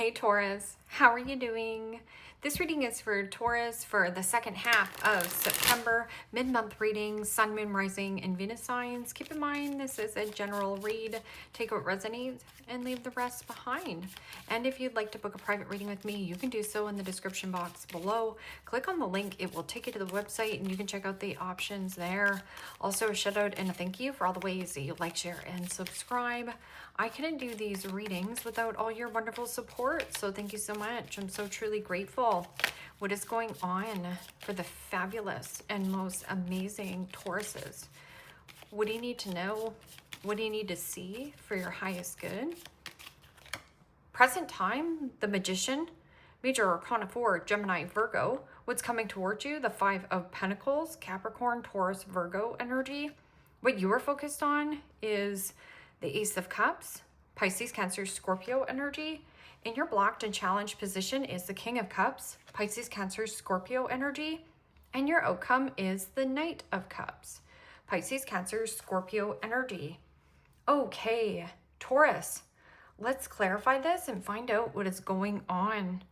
Hey Taurus, how are you doing? This reading is for Taurus for the second half of September, mid-month reading, Sun, Moon, Rising, and Venus signs. Keep in mind this is a general read. Take what resonates and leave the rest behind. And if you'd like to book a private reading with me, you can do so in the description box below. Click on the link, it will take you to the website and you can check out the options there. Also a shout out and a thank you for all the ways that you like, share, and subscribe. I couldn't do these readings without all your wonderful support, so thank you so much. I'm so truly grateful. What is going on for the fabulous and most amazing Tauruses? What do you need to know? What do you need to see for your highest good? Present time, the Magician, Major Arcana 4, Gemini, Virgo. What's coming towards you? The Five of Pentacles, Capricorn, Taurus, Virgo energy. What you are focused on is the Ace of Cups, Pisces, Cancer, Scorpio energy. In your blocked and challenged position is the King of Cups, Pisces, Cancer, Scorpio energy. And your outcome is the Knight of Cups, Pisces, Cancer, Scorpio energy. Okay, Taurus, let's clarify this and find out what is going on.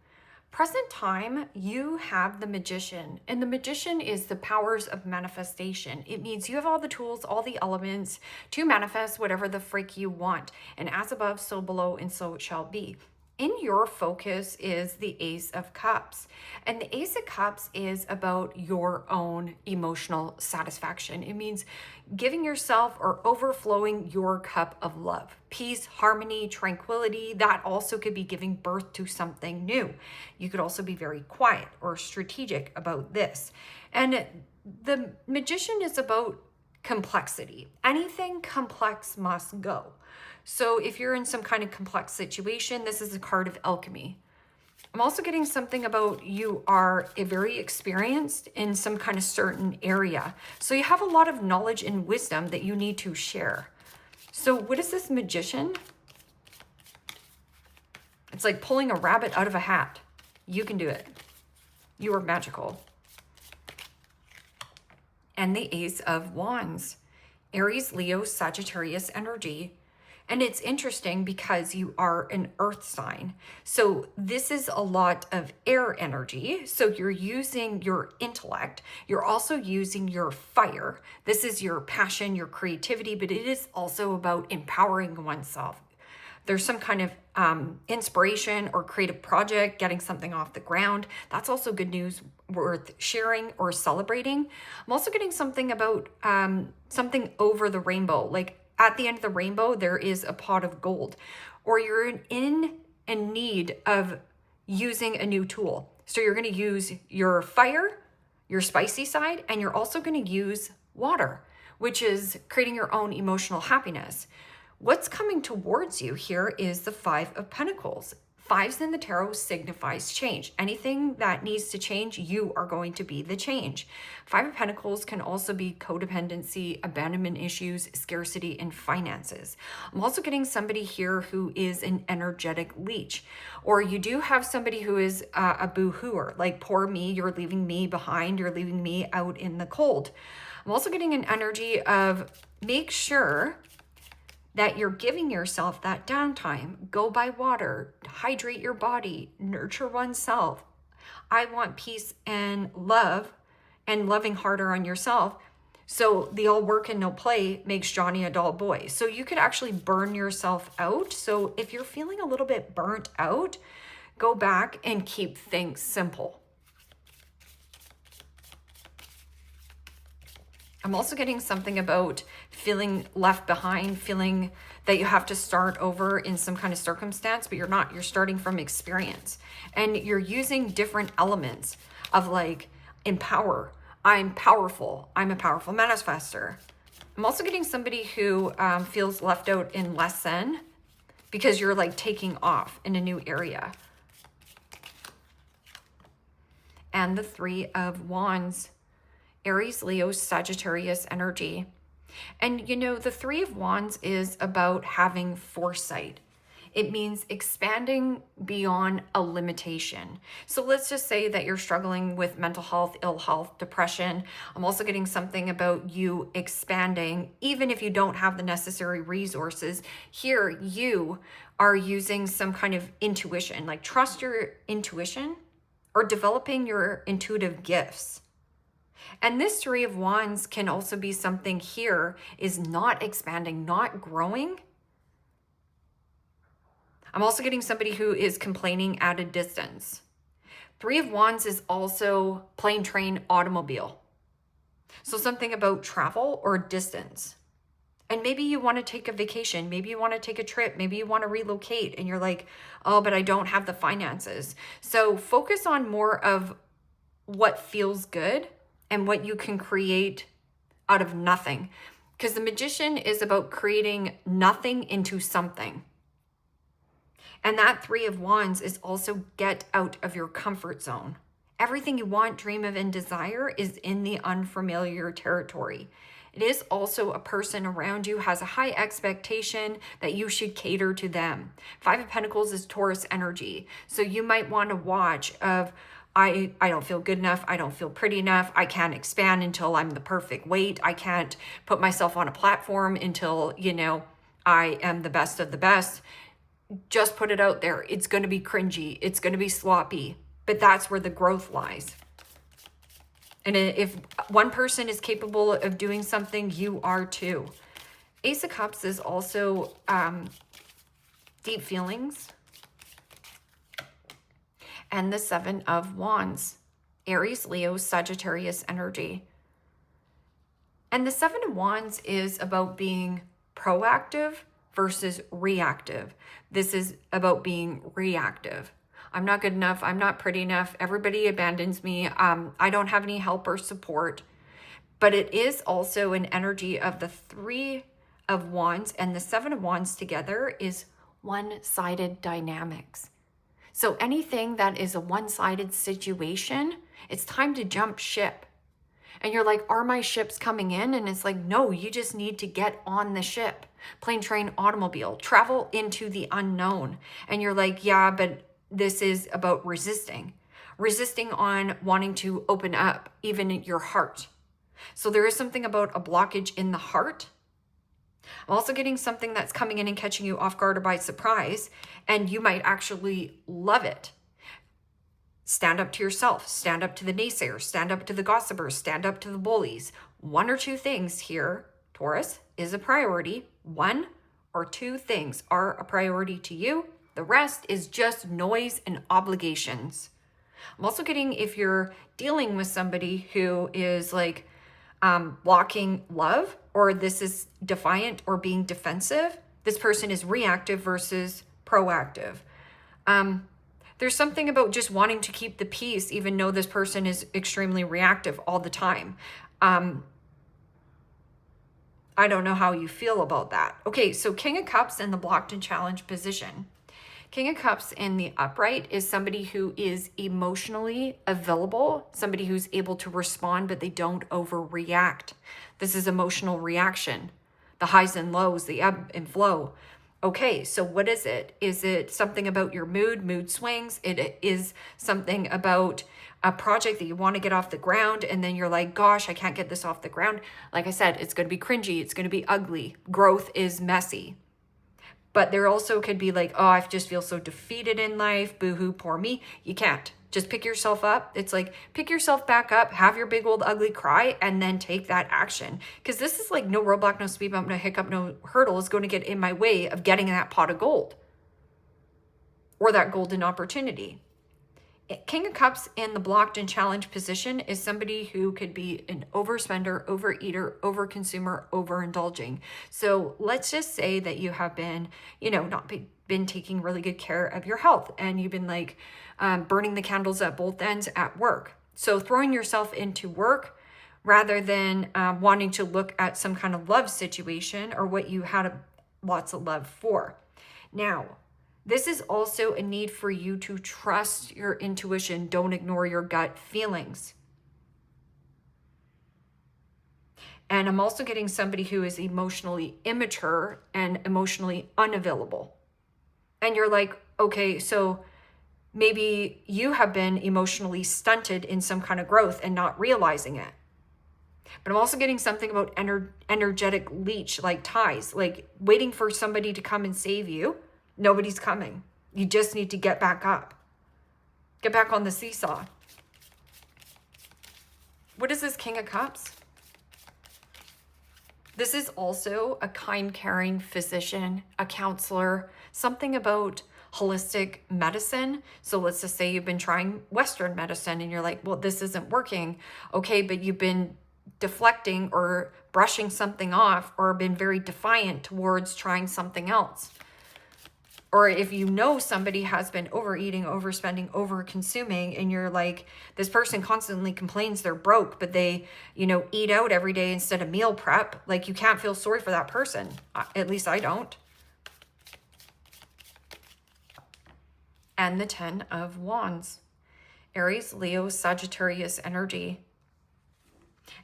Present time, you have the Magician, and the Magician is the powers of manifestation. It means you have all the tools, all the elements to manifest whatever the freak you want. And as above, so below, and so it shall be. In your focus is the Ace of Cups. And the Ace of Cups is about your own emotional satisfaction. It means giving yourself or overflowing your cup of love. Peace, harmony, tranquility. That also could be giving birth to something new. You could also be very quiet or strategic about this. And the Magician is about complexity. Anything complex must go. So if you're in some kind of complex situation, this is a card of alchemy. I'm also getting something about you are very experienced in some kind of certain area. So you have a lot of knowledge and wisdom that you need to share. So what is this Magician? It's like pulling a rabbit out of a hat. You can do it. You are magical. And the Ace of Wands, Aries, Leo, Sagittarius energy. And it's interesting because you are an earth sign. So this is a lot of air energy. So you're using your intellect. You're also using your fire. This is your passion, your creativity, but it is also about empowering oneself. There's some kind of inspiration or creative project, getting something off the ground. That's also good news worth sharing or celebrating. I'm also getting something about something over the rainbow, like at the end of the rainbow, there is a pot of gold, or you're in need of using a new tool. So you're going to use your fire, your spicy side, and you're also going to use water, which is creating your own emotional happiness. What's coming towards you here is the Five of Pentacles. Fives in the tarot signifies change. Anything that needs to change, you are going to be the change. Five of Pentacles can also be codependency, abandonment issues, scarcity, and finances. I'm also getting somebody here who is an energetic leech, or you do have somebody who is a boo-hooer, like poor me, you're leaving me behind, you're leaving me out in the cold. I'm also getting an energy of make sure that you're giving yourself that downtime. Go by water, hydrate your body, nurture oneself. I want peace and love and loving harder on yourself. So the all work and no play makes Johnny a dull boy. So you could actually burn yourself out. So if you're feeling a little bit burnt out, go back and keep things simple. I'm also getting something about feeling left behind, feeling that you have to start over in some kind of circumstance, but you're not. You're starting from experience. And you're using different elements of like empower. I'm powerful. I'm a powerful manifester. I'm also getting somebody who feels left out in lesson because you're like taking off in a new area. And the Three of Wands, Aries, Leo, Sagittarius energy. And you know, the Three of Wands is about having foresight. It means expanding beyond a limitation. So let's just say that you're struggling with mental health, ill health, depression. I'm also getting something about you expanding, even if you don't have the necessary resources. Here, you are using some kind of intuition, like trust your intuition or developing your intuitive gifts. And this Three of Wands can also be something here is not expanding, not growing. I'm also getting somebody who is complaining at a distance. Three of Wands is also plane, train, automobile. So something about travel or distance. And maybe you want to take a vacation. Maybe you want to take a trip. Maybe you want to relocate and you're like, oh, but I don't have the finances. So focus on more of what feels good and what you can create out of nothing. Because the Magician is about creating nothing into something. And that Three of Wands is also get out of your comfort zone. Everything you want, dream of, and desire is in the unfamiliar territory. It is also a person around you has a high expectation that you should cater to them. Five of Pentacles is Taurus energy. So you might want to watch of, I don't feel good enough. I don't feel pretty enough. I can't expand until I'm the perfect weight. I can't put myself on a platform until, I am the best of the best. Just put it out there. It's going to be cringy. It's going to be sloppy, but that's where the growth lies. And if one person is capable of doing something, you are too. Ace of Cups is also deep feelings. And the Seven of Wands, Aries, Leo, Sagittarius energy. And the Seven of Wands is about being proactive versus reactive. This is about being reactive. I'm not good enough. I'm not pretty enough. Everybody abandons me. I don't have any help or support. But it is also an energy of the Three of Wands and the Seven of Wands together is one-sided dynamics. So anything that is a one-sided situation, it's time to jump ship. And you're like, are my ships coming in? And it's like, no, you just need to get on the ship. Plane, train, automobile, travel into the unknown. And you're like, yeah, but this is about resisting on wanting to open up even in your heart. So there is something about a blockage in the heart. I'm also getting something that's coming in and catching you off guard or by surprise, and you might actually love it. Stand up to yourself, stand up to the naysayers, stand up to the gossipers, stand up to the bullies. One or two things here, Taurus, is a priority. One or two things are a priority to you. The rest is just noise and obligations. I'm also getting if you're dealing with somebody who is like blocking love, or this is defiant or being defensive, this person is reactive versus proactive. There's something about just wanting to keep the peace, even though this person is extremely reactive all the time. I don't know how you feel about that. Okay, so King of Cups in the blocked and challenged position. King of Cups in the upright is somebody who is emotionally available, somebody who's able to respond, but they don't overreact. This is emotional reaction, the highs and lows, the ebb and flow. Okay, so what is it? Is it something about your mood swings? It is something about a project that you want to get off the ground, and then you're like, gosh, I can't get this off the ground. Like I said, it's going to be cringy. It's going to be ugly. Growth is messy. But there also could be like, oh, I just feel so defeated in life. Boo-hoo, poor me. You can't. Just pick yourself up. It's like, pick yourself back up, have your big old ugly cry, and then take that action. Because this is like no roadblock, no speed bump, no hiccup, no hurdle is going to get in my way of getting that pot of gold or that golden opportunity. King of Cups in the blocked and challenged position is somebody who could be an overspender, overeater, overconsumer, overindulging. So let's just say that you have been, not been taking really good care of your health, and you've been like burning the candles at both ends at work. So throwing yourself into work rather than wanting to look at some kind of love situation or what you had lots of love for. Now, this is also a need for you to trust your intuition. Don't ignore your gut feelings. And I'm also getting somebody who is emotionally immature and emotionally unavailable. And you're like, okay, so maybe you have been emotionally stunted in some kind of growth and not realizing it. But I'm also getting something about energetic leech, like ties, like waiting for somebody to come and save you. Nobody's coming. You just need to get back up. Get back on the seesaw. What is this King of Cups? This is also a kind, caring physician, a counselor, something about holistic medicine. So let's just say you've been trying Western medicine and you're like, well, this isn't working. Okay, but you've been deflecting or brushing something off or been very defiant towards trying something else. Or if you know somebody has been overeating, overspending, over-consuming, and you're like, this person constantly complains they're broke, but they, eat out every day instead of meal prep. Like, you can't feel sorry for that person. At least I don't. And the 10 of Wands. Aries, Leo, Sagittarius energy.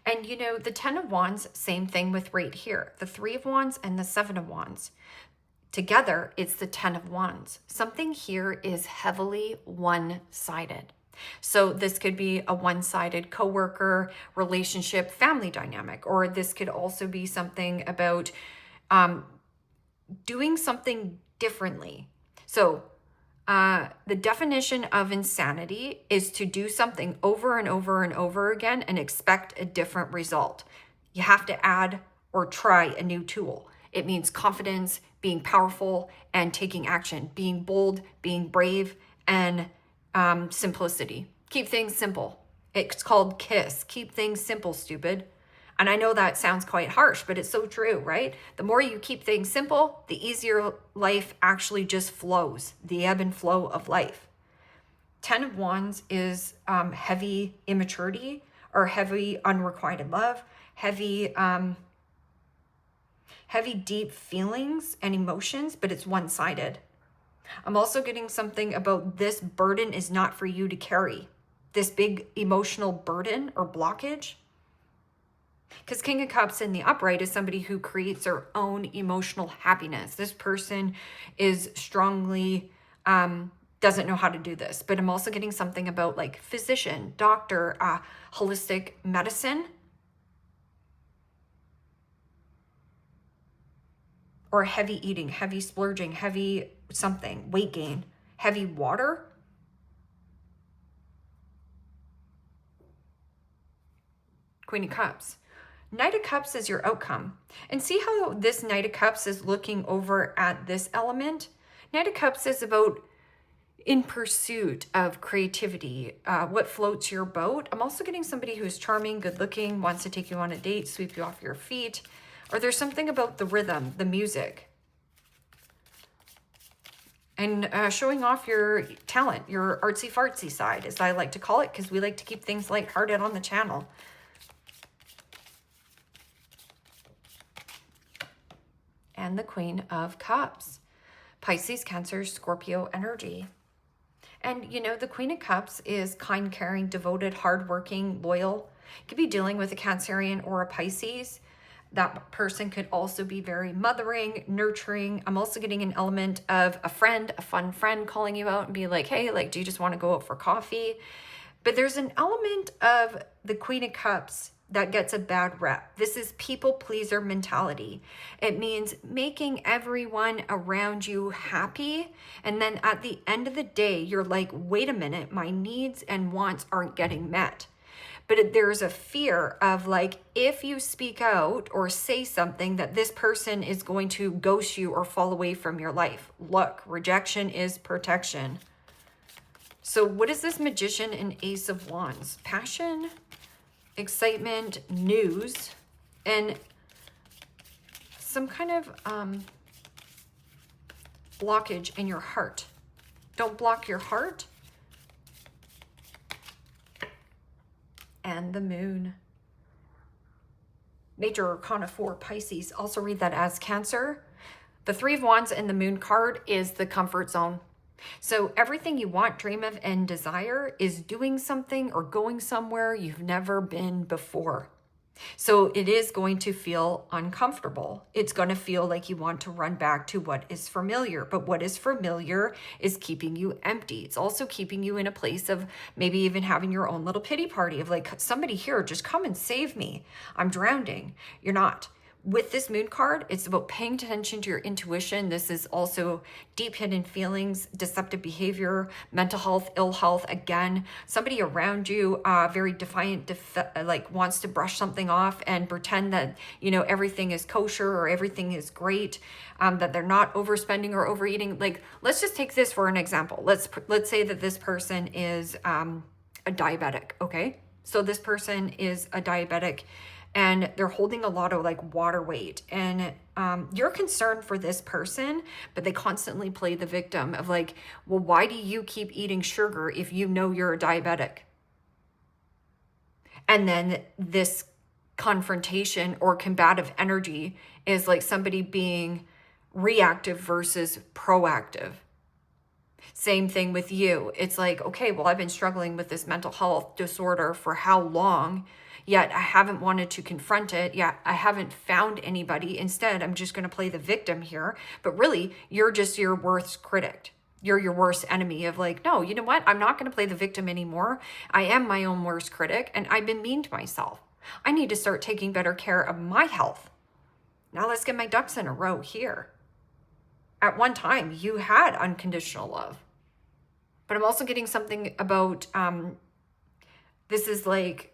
And the 10 of Wands, same thing with right here. The 3 of Wands and the 7 of Wands. Together, it's the 10 of Wands. Something here is heavily one-sided. So this could be a one-sided coworker, relationship, family dynamic, or this could also be something about doing something differently. So the definition of insanity is to do something over and over and over again and expect a different result. You have to add or try a new tool. It means confidence, being powerful, and taking action, being bold, being brave, and simplicity. Keep things simple. It's called KISS. Keep things simple, stupid. And I know that sounds quite harsh, but it's so true, right? The more you keep things simple, the easier life actually just flows, the ebb and flow of life. 10 of Wands is heavy immaturity or heavy unrequited love, heavy deep feelings and emotions, but it's one-sided. I'm also getting something about this burden is not for you to carry. This big emotional burden or blockage. Because King of Cups in the upright is somebody who creates their own emotional happiness. This person is strongly, doesn't know how to do this. But I'm also getting something about like physician, doctor, holistic medicine. Or heavy eating, heavy splurging, heavy something, weight gain, heavy water. Queen of Cups. Knight of Cups is your outcome. And see how this Knight of Cups is looking over at this element? Knight of Cups is about in pursuit of creativity, what floats your boat. I'm also getting somebody who's charming, good looking, wants to take you on a date, sweep you off your feet. Or there's something about the rhythm, the music. And showing off your talent, your artsy-fartsy side, as I like to call it, because we like to keep things lighthearted on the channel. And the Queen of Cups. Pisces, Cancer, Scorpio energy. And, the Queen of Cups is kind, caring, devoted, hardworking, loyal. You could be dealing with a Cancerian or a Pisces. That person could also be very mothering, nurturing. I'm also getting an element of a friend, a fun friend calling you out and be like, hey, do you just want to go out for coffee? But there's an element of the Queen of Cups that gets a bad rep. This is people pleaser mentality. It means making everyone around you happy. And then at the end of the day, you're like, wait a minute, my needs and wants aren't getting met. But there's a fear of if you speak out or say something that this person is going to ghost you or fall away from your life. Look, rejection is protection. So what is this Magician and Ace of Wands? Passion, excitement, news, and some kind of blockage in your heart. Don't block your heart. And the Moon. Major Arcana 4, Pisces. Also read that as Cancer. The 3 of Wands and the Moon card is the comfort zone. So everything you want, dream of, and desire is doing something or going somewhere you've never been before. So it is going to feel uncomfortable. It's going to feel like you want to run back to what is familiar. But what is familiar is keeping you empty. It's also keeping you in a place of maybe even having your own little pity party of like, somebody here, just come and save me. I'm drowning. You're not. With this moon card, it's about paying attention to your intuition. This is also deep hidden feelings, deceptive behavior, mental health, ill health. Again, somebody around you, very defiant, like wants to brush something off and pretend that, you know, everything is kosher or everything is great, that they're not overspending or overeating. Like, let's just take this for an example. Let's say that this person is a diabetic, okay? So this person is a diabetic and they're holding a lot of like water weight, and you're concerned for this person, but they constantly play the victim of like, well, why do you keep eating sugar if you know you're a diabetic? And then this confrontation or combative energy is like somebody being reactive versus proactive. Same thing with you. It's like, okay, well, I've been struggling with this mental health disorder for how long? Yet I haven't wanted to confront it. Yet I haven't found anybody. Instead, I'm just going to play the victim here. But really, you're just your worst critic. You're your worst enemy of like, no, you know what? I'm not going to play the victim anymore. I am my own worst critic, and I've been mean to myself. I need to start taking better care of my health. Now let's get my ducks in a row here. At one time, you had unconditional love. But I'm also getting something about, this is like,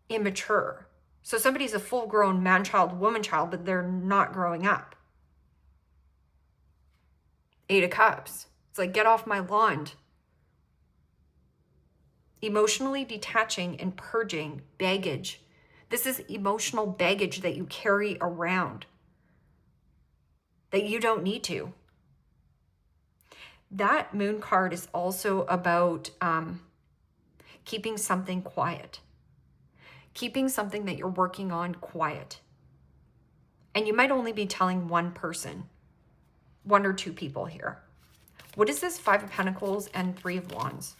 immature. So somebody's a full-grown man-child, woman-child, but they're not growing up. 8 of Cups. It's like, get off my lawn. Emotionally detaching and purging baggage. This is emotional baggage that you carry around that you don't need to. That moon card is also about keeping something quiet. Keeping something that you're working on quiet. And you might only be telling one person, 1 or 2 people here. What is this 5 of Pentacles and 3 of Wands?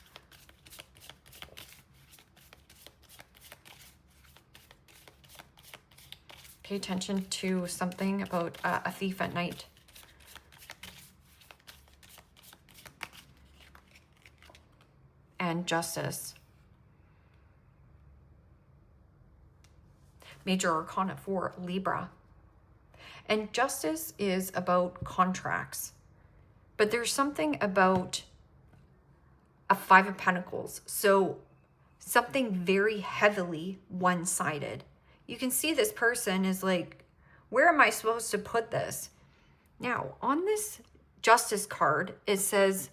Pay attention to something about a thief at night. And justice. Major Arcana for Libra. And justice is about contracts. But there's something about a 5 of Pentacles. So something very heavily one-sided. You can see this person is like, where am I supposed to put this? Now, on this justice card, it says,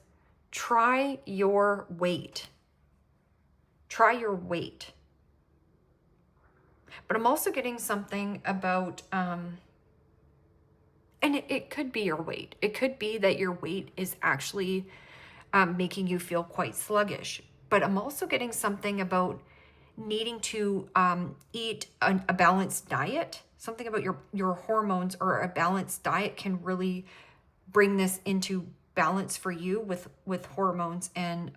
try your weight. Try your weight. But I'm also getting something about, and it could be your weight. It could be that your weight is actually making you feel quite sluggish. But I'm also getting something about needing to eat a balanced diet. Something about your hormones or a balanced diet can really bring this into balance for you with hormones and,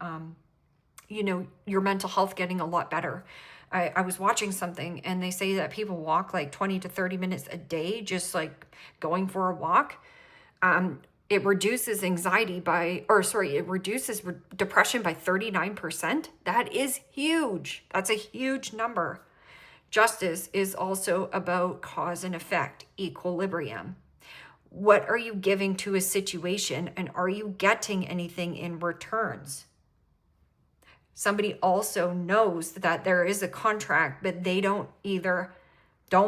you know, your mental health getting a lot better. I was watching something and they say that people walk like 20 to 30 minutes a day, just like going for a walk. It reduces anxiety it reduces depression by 39%. That is huge. That's a huge number. Justice is also about cause and effect, equilibrium. What are you giving to a situation, and are you getting anything in returns? Somebody also knows that there is a contract, but they don't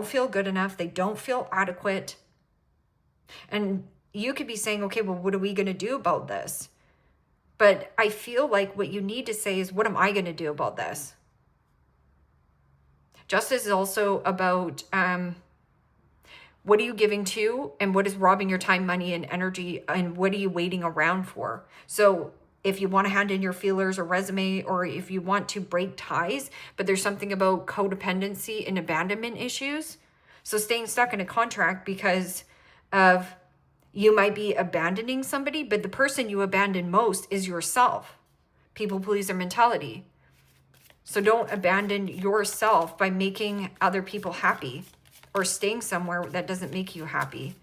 feel good enough. They don't feel adequate. And you could be saying, okay, well, what are we going to do about this? But I feel like what you need to say is, what am I going to do about this? Justice is also about what are you giving to, and what is robbing your time, money, and energy, and what are you waiting around for? So if you want to hand in your feelers or resume, or if you want to break ties, but there's something about codependency and abandonment issues. So staying stuck in a contract because of you might be abandoning somebody, but the person you abandon most is yourself. People pleaser mentality. So don't abandon yourself by making other people happy or staying somewhere that doesn't make you happy.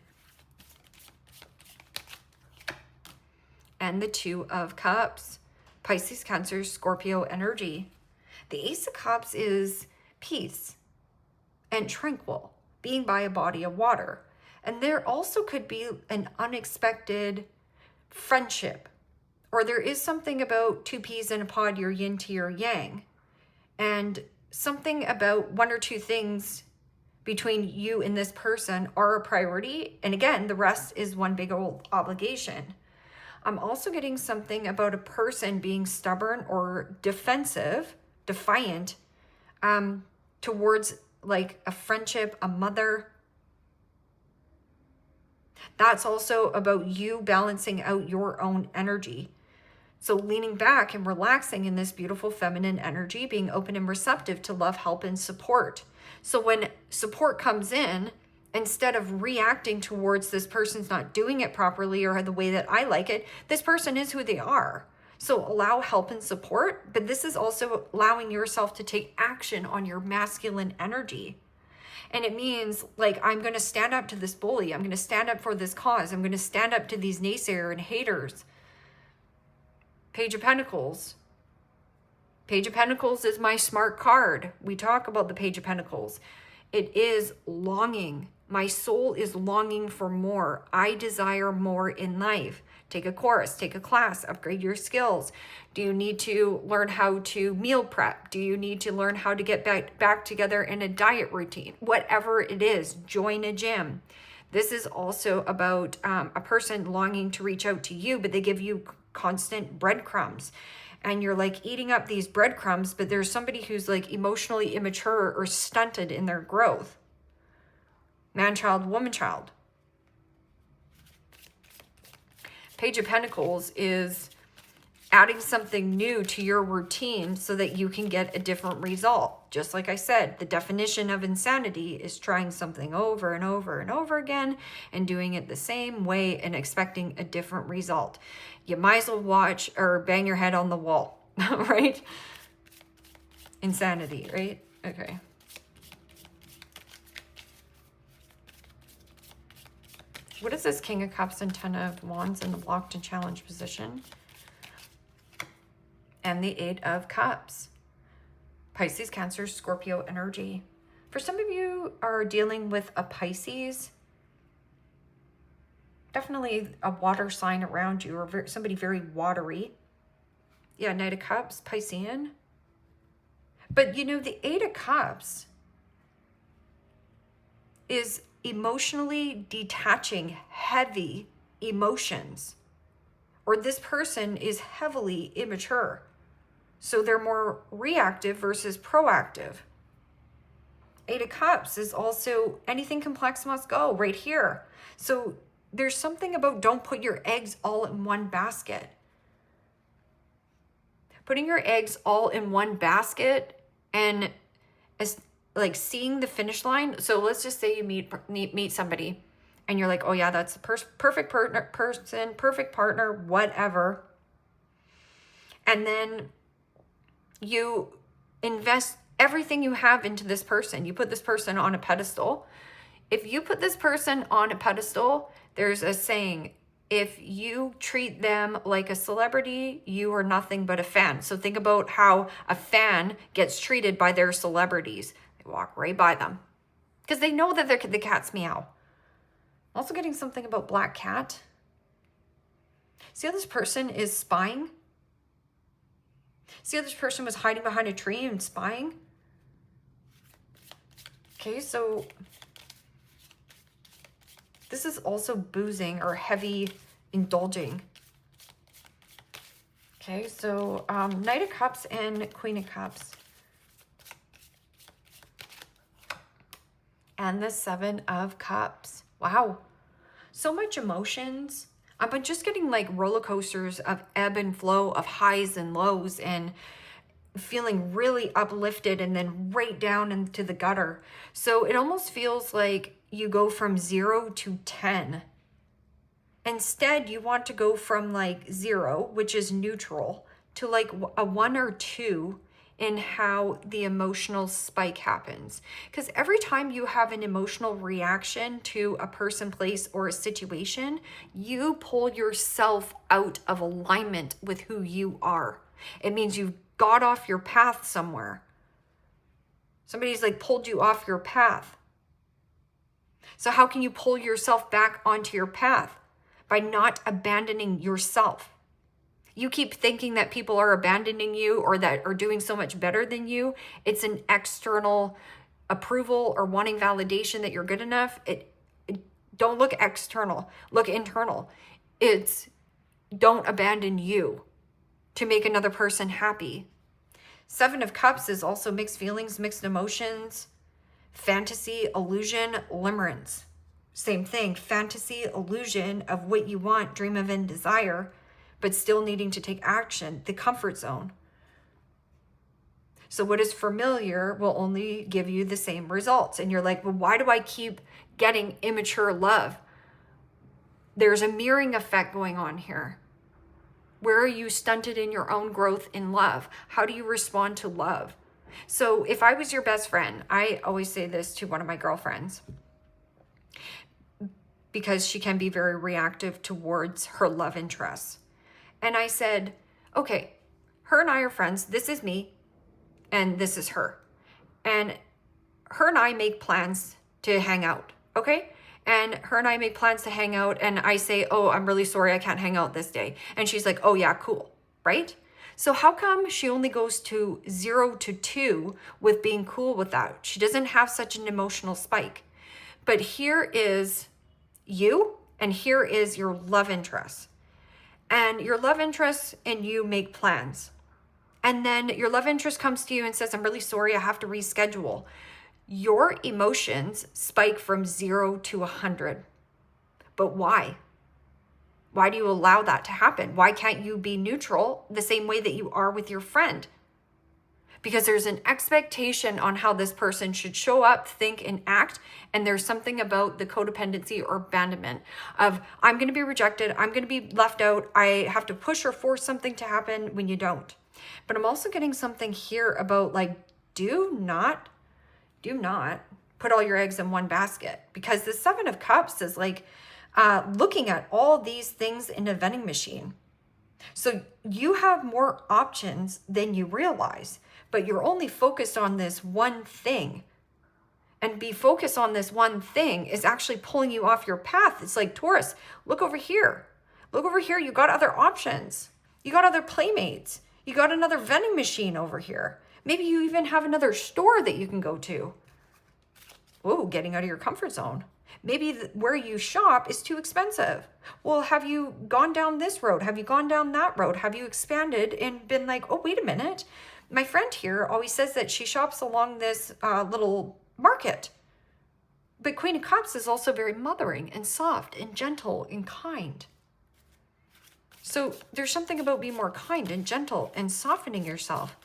And the Two of Cups, Pisces, Cancer, Scorpio energy. The Ace of Cups is peace and tranquil, being by a body of water. And there also could be an unexpected friendship, or there is something about two peas in a pod, your yin to your yang, and something about one or two things between you and this person are a priority. And again, the rest is one big old obligation. I'm also getting something about a person being stubborn or defensive, defiant, towards like a friendship, a mother. That's also about you balancing out your own energy. So leaning back and relaxing in this beautiful feminine energy, being open and receptive to love, help, and support. So when support comes in, instead of reacting towards this person's not doing it properly or the way that I like it, this person is who they are. So allow help and support, but this is also allowing yourself to take action on your masculine energy. And it means like, I'm going to stand up to this bully. I'm going to stand up for this cause. I'm going to stand up to these naysayers and haters. Page of Pentacles. Page of Pentacles is my smart card. We talk about the Page of Pentacles. It is longing. My soul is longing for more. I desire more in life. Take a course, take a class, upgrade your skills. Do you need to learn how to meal prep? Do you need to learn how to get back together in a diet routine? Whatever it is, join a gym. This is also about a person longing to reach out to you, but they give you constant breadcrumbs. And you're like eating up these breadcrumbs, but there's somebody who's like emotionally immature or stunted in their growth. Man, child, woman, child. Page of Pentacles is adding something new to your routine so that you can get a different result. Just like I said, the definition of insanity is trying something over and over and over again and doing it the same way and expecting a different result. You might as well watch or bang your head on the wall, right? Insanity, right? Okay. What is this King of Cups and Ten of Wands in the blocked and challenged position? And the Eight of Cups. Pisces, Cancer, Scorpio energy. For some of you are dealing with a Pisces, definitely a water sign around you, or somebody very watery. Yeah, Knight of Cups, Piscean. But you know, the Eight of Cups is emotionally detaching heavy emotions, or this person is heavily immature. So they're more reactive versus proactive. Eight of Cups is also anything complex must go right here. So there's something about don't put your eggs all in one basket. Putting your eggs all in one basket and as like seeing the finish line. So let's just say you meet somebody and you're like, oh yeah, that's the perfect person, perfect partner, whatever. And then you invest everything you have into this person. You put this person on a pedestal. If you put this person on a pedestal, there's a saying, if you treat them like a celebrity, you are nothing but a fan. So think about how a fan gets treated by their celebrities. They walk right by them because they know that the cat's meow. Also getting something about black cat. See how this person is spying? See how this person was hiding behind a tree and spying? Okay, so this is also boozing or heavy indulging. Okay, so Knight of Cups and Queen of Cups. And the Seven of Cups. Wow. So much emotions. I'm just getting like roller coasters of ebb and flow of highs and lows and feeling really uplifted and then right down into the gutter. So it almost feels like you go from 0 to 10. Instead, you want to go from like 0, which is neutral, to like a 1 or 2 in how the emotional spike happens. Because every time you have an emotional reaction to a person, place, or a situation, you pull yourself out of alignment with who you are. It means you've got off your path somewhere. Somebody's like pulled you off your path. So how can you pull yourself back onto your path? By not abandoning yourself. You keep thinking that people are abandoning you or that are doing so much better than you. It's an external approval or wanting validation that you're good enough. Don't look external, look internal. It's don't abandon you to make another person happy. 7 of Cups is also mixed feelings, mixed emotions, fantasy, illusion, limerence. Same thing, fantasy, illusion of what you want, dream of and desire, but still needing to take action, the comfort zone. So what is familiar will only give you the same results. And you're like, well, why do I keep getting immature love? There's a mirroring effect going on here. Where are you stunted in your own growth in love? How do you respond to love? So if I was your best friend, I always say this to one of my girlfriends, because she can be very reactive towards her love interests. And I said, okay, her and I are friends. This is me and this is her. And her and I make plans to hang out, okay? And her and I make plans to hang out and I say, oh, I'm really sorry, I can't hang out this day. And she's like, oh yeah, cool, right? So how come she only goes to 0 to 2 with being cool with that? She doesn't have such an emotional spike. But here is you and here is your love interest. And your love interest and you make plans. And then your love interest comes to you and says, I'm really sorry, I have to reschedule. Your emotions spike from 0 to 100. But why? Why do you allow that to happen? Why can't you be neutral the same way that you are with your friend? Because there's an expectation on how this person should show up, think, and act. And there's something about the codependency or abandonment of, I'm going to be rejected. I'm going to be left out. I have to push or force something to happen when you don't. But I'm also getting something here about like, do not put all your eggs in one basket. Because the 7 of Cups is like looking at all these things in a vending machine. So you have more options than you realize, but you're only focused on this one thing. And be focused on this one thing is actually pulling you off your path. It's like, Taurus, look over here. Look over here. You got other options. You got other playmates. You got another vending machine over here. Maybe you even have another store that you can go to. Whoa, getting out of your comfort zone. Maybe where you shop is too expensive. Well, have you gone down this road? Have you gone down that road? Have you expanded and been like, oh, wait a minute. My friend here always says that she shops along this little market. But Queen of Cups is also very mothering and soft and gentle and kind. So there's something about being more kind and gentle and softening yourself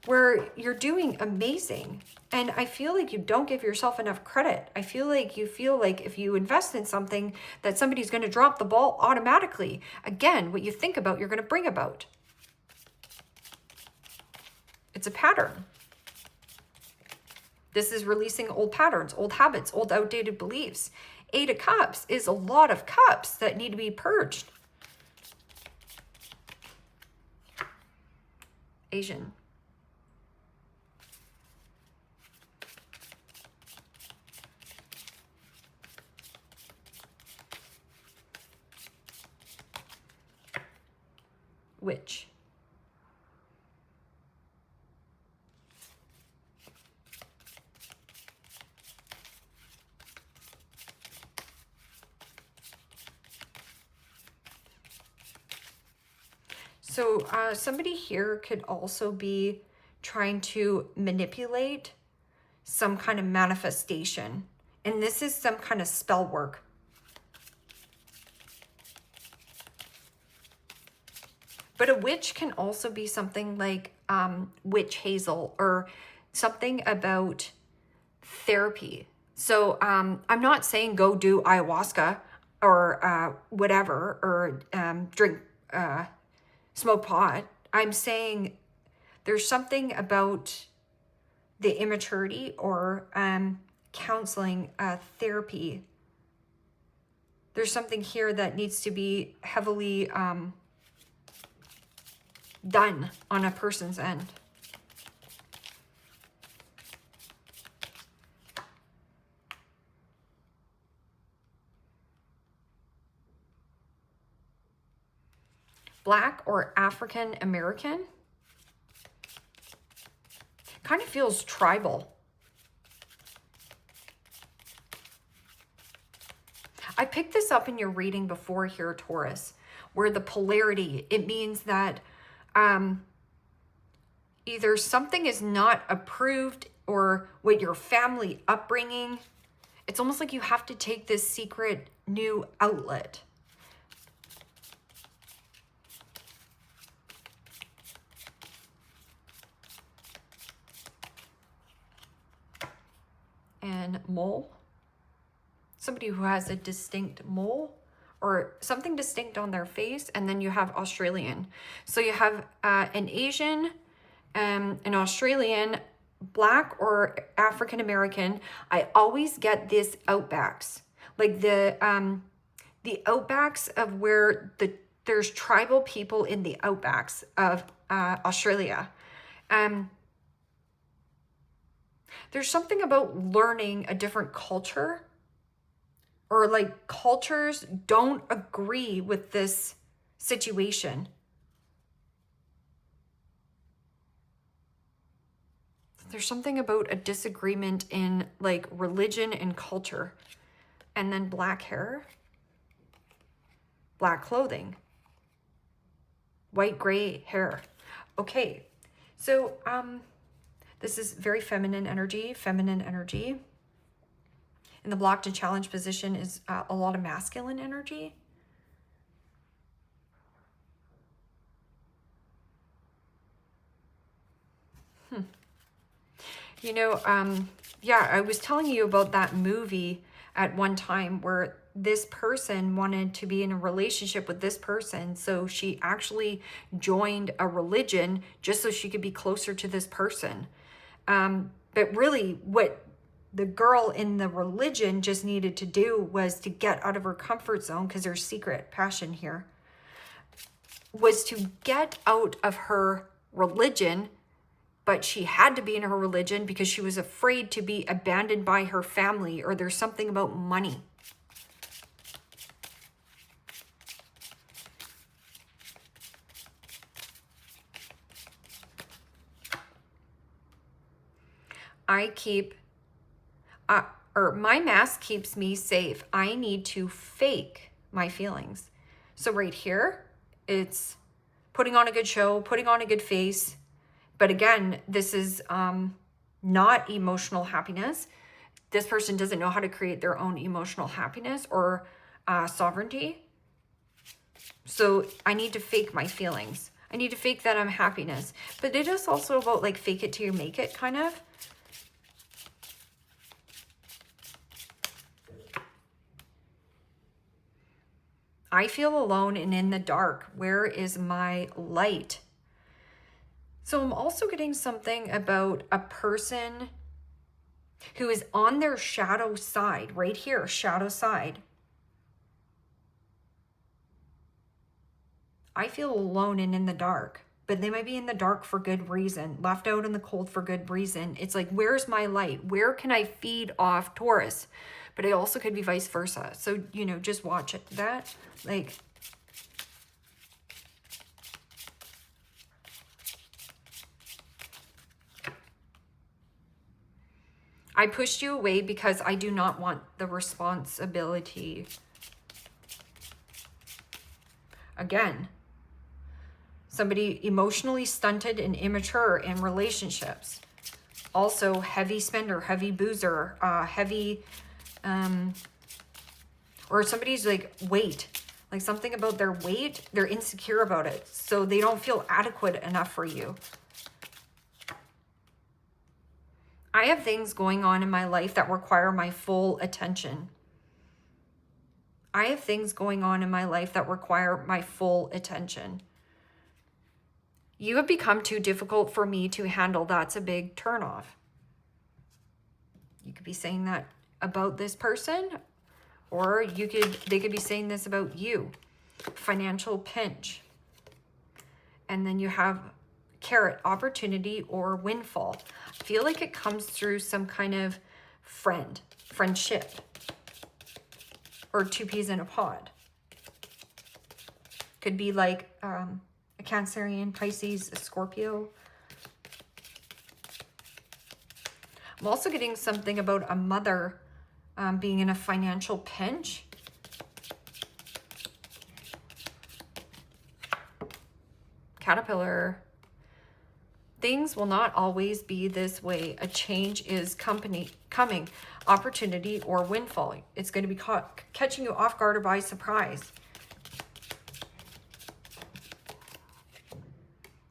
where you're doing amazing. And I feel like you don't give yourself enough credit. I feel like you feel like if you invest in something that somebody's going to drop the ball automatically. Again, what you think about, you're going to bring about. It's a pattern. This is releasing old patterns, old habits, old outdated beliefs. 8 of Cups is a lot of cups that need to be purged. Asian. Witch. So somebody here could also be trying to manipulate some kind of manifestation. And this is some kind of spell work. But a witch can also be something like witch hazel or something about therapy. So I'm not saying go do ayahuasca or whatever, or drink, smoke pot. I'm saying There's something about the immaturity or counseling, therapy. There's something here that needs to be heavily done on a person's end. Black or African American. Kind of feels tribal. I picked this up in your reading before here, Taurus, where the polarity, it means that either something is not approved or with your family upbringing, it's almost like you have to take this secret new outlet. And mole. Somebody who has a distinct mole or something distinct on their face. And then you have Australian. So you have an Asian, an Australian, Black or African American. I always get this outbacks, like the outbacks of where there's tribal people in the outbacks of Australia. There's something about learning a different culture, or like cultures don't agree with this situation. There's something about a disagreement in like religion and culture. And then black hair, black clothing, white, gray hair. Okay, so this is very feminine energy, And the blocked and challenged position is a lot of masculine energy. You know, yeah, I was telling you about that movie at one time where this person wanted to be in a relationship with this person. So she actually joined a religion just so she could be closer to this person. But really what the girl in the religion just needed to do was to get out of her comfort zone, because there's secret passion here, was to get out of her religion. But she had to be in her religion because she was afraid to be abandoned by her family, or there's something about money. My mask keeps me safe. I need to fake my feelings. So right here, it's putting on a good show, putting on a good face. But again, this is not emotional happiness. This person doesn't know how to create their own emotional happiness or sovereignty. So I need to fake my feelings. I need to fake that I'm happiness. But it is also about like fake it till you make it, kind of. I feel alone and in the dark. Where is my light? So I'm also getting something about a person who is on their shadow side, right here, shadow side. I feel alone and in the dark, but they might be in the dark for good reason, left out in the cold for good reason. It's like, where's my light? Where can I feed off Taurus? But it also could be vice versa. So, you know, just watch it. That, like, I pushed you away because I do not want the responsibility. Again, somebody emotionally stunted and immature in relationships. Also heavy spender, heavy boozer, heavy, or somebody's like weight, like something about their weight, they're insecure about it. So they don't feel adequate enough for you. I have things going on in my life that require my full attention. I have things going on in my life that require my full attention. You have become too difficult for me to handle. That's a big turnoff. You could be saying that about this person, or they could be saying this about you. Financial pinch. And then you have carrot, opportunity or windfall. I feel like it comes through some kind of friendship, or two peas in a pod. Could be like a Cancerian, Pisces, a Scorpio. I'm also getting something about a mother being in a financial pinch. Caterpillar. Things will not always be this way. A change is coming. Opportunity or windfall. It's going to be catching you off guard or by surprise.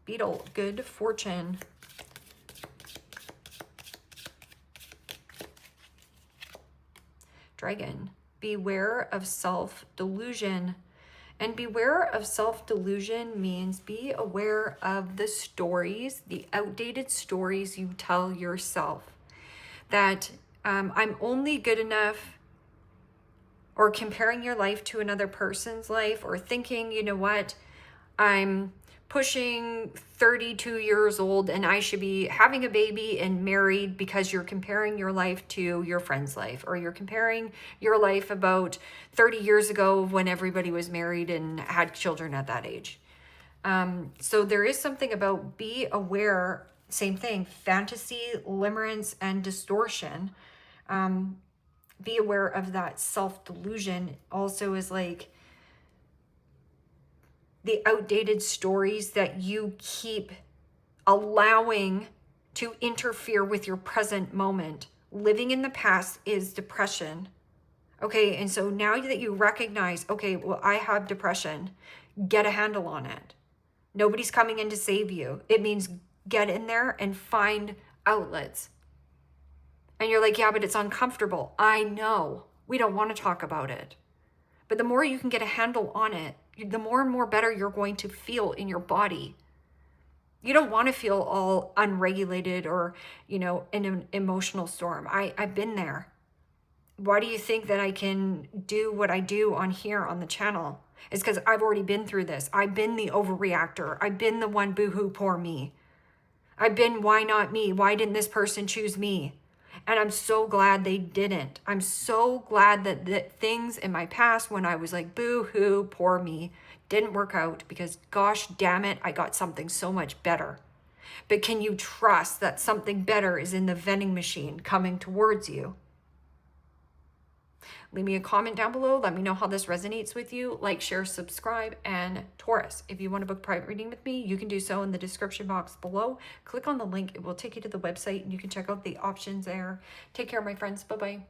Beetle, good fortune. Dragon, beware of self-delusion. And beware of self-delusion means be aware of the stories, the outdated stories you tell yourself. That I'm only good enough, or comparing your life to another person's life, or thinking, you know what, I'm pushing 32 years old and I should be having a baby and married, because you're comparing your life to your friend's life, or you're comparing your life about 30 years ago when everybody was married and had children at that age. So there is something about be aware, same thing, fantasy, limerence, and distortion. Be aware of that self-delusion also is like the outdated stories that you keep allowing to interfere with your present moment. Living in the past is depression. Okay, and so now that you recognize, okay, well, I have depression, get a handle on it. Nobody's coming in to save you. It means get in there and find outlets. And you're like, yeah, but it's uncomfortable. I know. We don't want to talk about it. But the more you can get a handle on it, the more and more better you're going to feel in your body. You don't want to feel all unregulated or, in an emotional storm. I've been there. Why do you think that I can do what I do on here on the channel? It's because I've already been through this. I've been the overreactor. I've been the one boo-hoo, poor me. I've been, why not me? Why didn't this person choose me? And I'm so glad they didn't. I'm so glad that things in my past when I was like, boo-hoo, poor me, didn't work out, because gosh damn it, I got something so much better. But can you trust that something better is in the vending machine coming towards you? Leave me a comment down below. Let me know how this resonates with you. Like, share, subscribe, and Taurus. If you want to book private reading with me, you can do so in the description box below. Click on the link. It will take you to the website and you can check out the options there. Take care, my friends. Bye-bye.